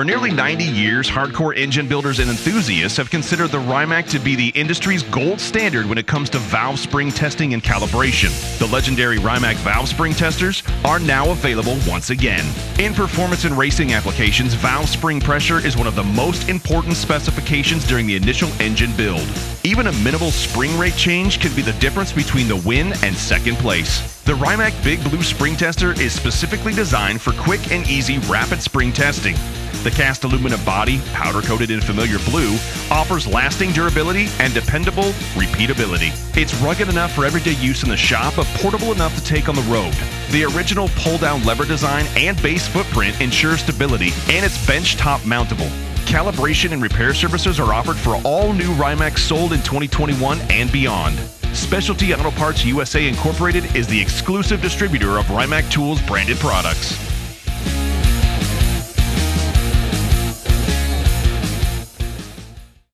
For nearly 90 years, hardcore engine builders and enthusiasts have considered the Rimac to be the industry's gold standard when it comes to valve spring testing and calibration. The legendary Rimac valve spring testers are now available once again. In performance and racing applications, valve spring pressure is one of the most important specifications during the initial engine build. Even a minimal spring rate change could be the difference between the win and second place. The Rimac Big Blue Spring Tester is specifically designed for quick and easy rapid spring testing. The cast aluminum body, powder-coated in familiar blue, offers lasting durability and dependable repeatability. It's rugged enough for everyday use in the shop, but portable enough to take on the road. The original pull-down lever design and base footprint ensure stability, and it's bench-top mountable. Calibration and repair services are offered for all new Rimacs sold in 2021 and beyond. Specialty Auto Parts USA Incorporated is the exclusive distributor of Rimac Tools branded products.